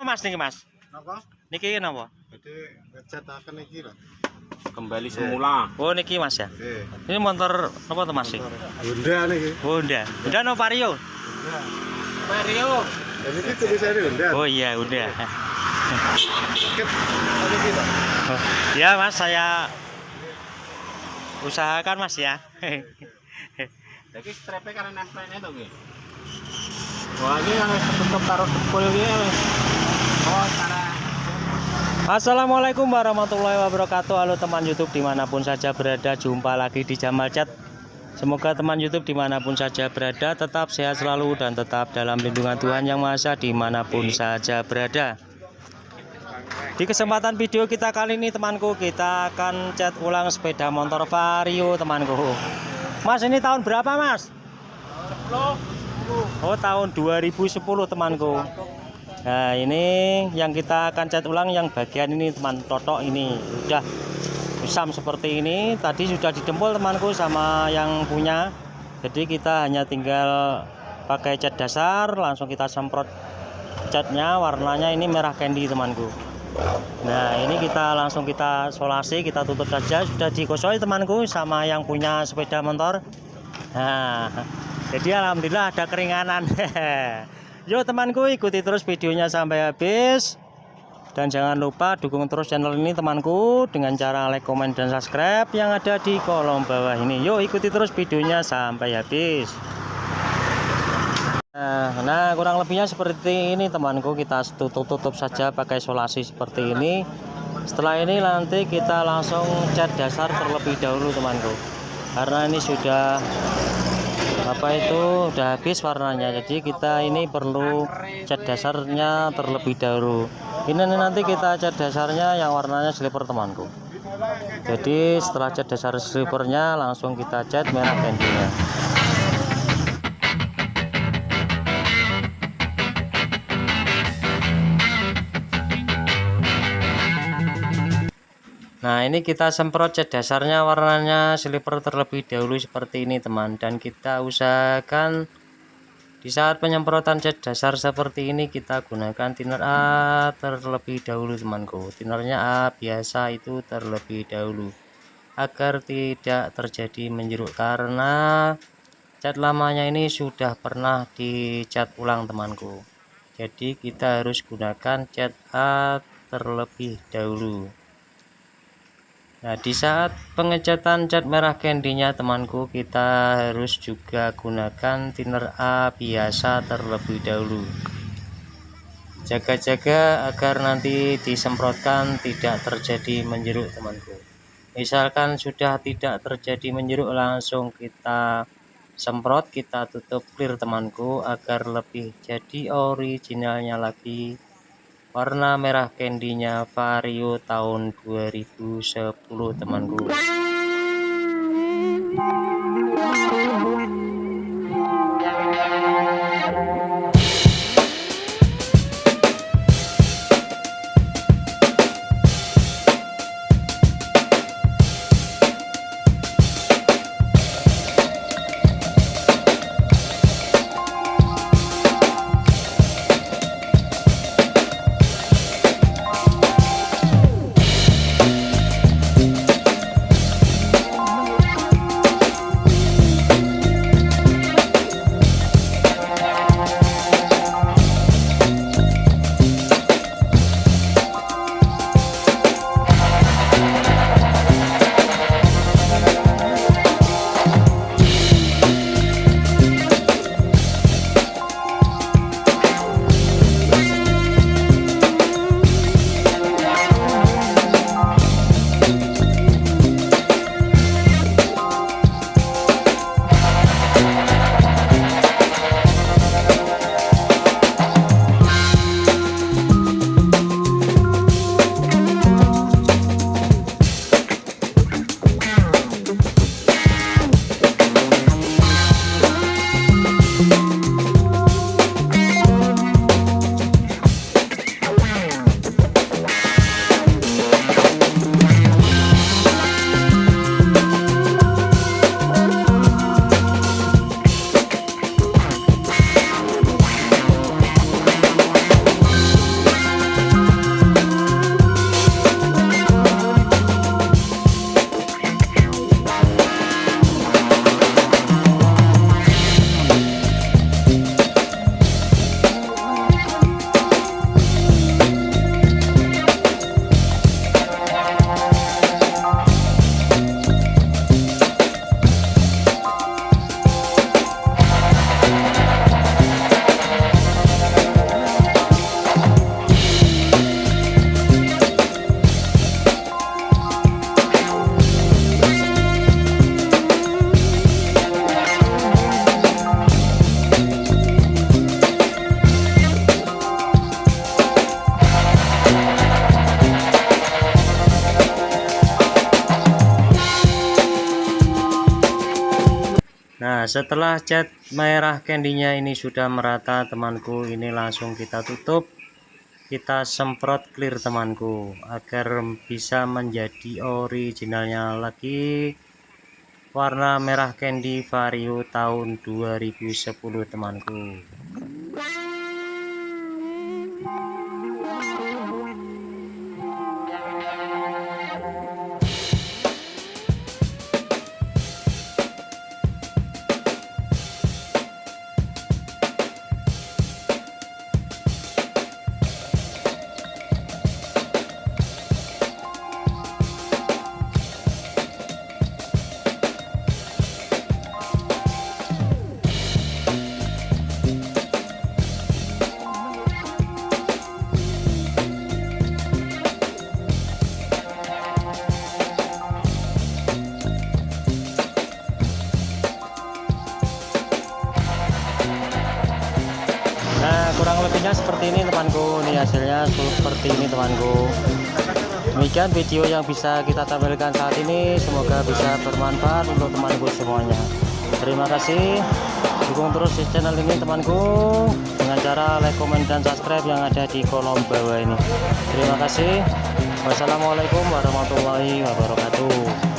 Mas niki Mas. Napa? Niki napa? Jadi ngecetaken iki lho. Kembali semula. Oh niki Mas ya. Nggih. Ini motor apa tuh Mas? Honda niki. Honda. Honda no Vario. Honda. Vario. Ini iki tulisannya Honda. Oh iya Honda. Ket ada iki lho. Oh, ya Mas saya usahakan Mas ya. Jadi strapnya karena nempelnya tuh nggih. Wah ini yang tutup taruh depol iki wis. Oh cara. Assalamualaikum warahmatullahi wabarakatuh. Halo teman YouTube dimanapun saja berada, jumpa lagi di Jamal Chat. Semoga teman YouTube dimanapun saja berada tetap sehat selalu dan tetap dalam lindungan Tuhan Yang Maha Esa dimanapun saja berada. Di kesempatan video kita kali ini temanku, kita akan cat ulang sepeda motor Vario temanku. Mas ini tahun berapa Mas? Oh tahun 2010 temanku. Nah ini yang kita akan cat ulang yang bagian ini teman, totok ini udah usam seperti ini. Tadi sudah didempul temanku sama yang punya. Jadi kita hanya tinggal pakai cat dasar, langsung kita semprot catnya, warnanya ini merah candy temanku. Nah ini kita langsung kita solasi, kita tutup saja. Sudah digosoi temanku sama yang punya sepeda motor. Nah jadi alhamdulillah ada keringanan. Yo temanku, ikuti terus videonya sampai habis. Dan jangan lupa dukung terus channel ini temanku dengan cara like, komen, dan subscribe yang ada di kolom bawah ini. Yo ikuti terus videonya sampai habis. Nah kurang lebihnya seperti ini temanku, kita tutup saja pakai solasi seperti ini. Setelah ini nanti kita langsung cat dasar terlebih dahulu temanku, karena ini sudah udah habis warnanya. Jadi kita ini perlu cat dasarnya terlebih dahulu. Ini nanti kita cat dasarnya yang warnanya silver temanku. Jadi setelah cat dasar silvernya langsung kita cat merah candy-nya. Nah ini kita semprot cat dasarnya warnanya silver terlebih dahulu seperti ini teman. Dan kita usahakan di saat penyemprotan cat dasar seperti ini kita gunakan thinner A terlebih dahulu temanku. Thinnernya A biasa itu terlebih dahulu agar tidak terjadi menjeruk, karena cat lamanya ini sudah pernah dicat ulang temanku. Jadi kita harus gunakan cat A terlebih dahulu. Nah di saat pengecatan cat merah candy-nya temanku, kita harus juga gunakan thinner A biasa terlebih dahulu. Jaga-jaga agar nanti disemprotkan tidak terjadi menjeruk temanku. Misalkan sudah tidak terjadi menjeruk, langsung kita semprot, kita tutup clear temanku, agar lebih jadi originalnya lagi warna merah candy-nya Vario tahun 2010 temanku. Nah, setelah cat merah candinya ini sudah merata temanku, ini langsung kita tutup, kita semprot clear temanku, agar bisa menjadi originalnya lagi warna merah candy Vario tahun 2010 temanku. Nah, kurang lebihnya seperti ini temanku, ini hasilnya seperti ini temanku. Demikian video yang bisa kita tampilkan saat ini, semoga bisa bermanfaat untuk temanku semuanya. Terima kasih, dukung terus di channel ini temanku dengan cara like, komen, dan subscribe yang ada di kolom bawah ini. Terima kasih. Wassalamualaikum warahmatullahi wabarakatuh.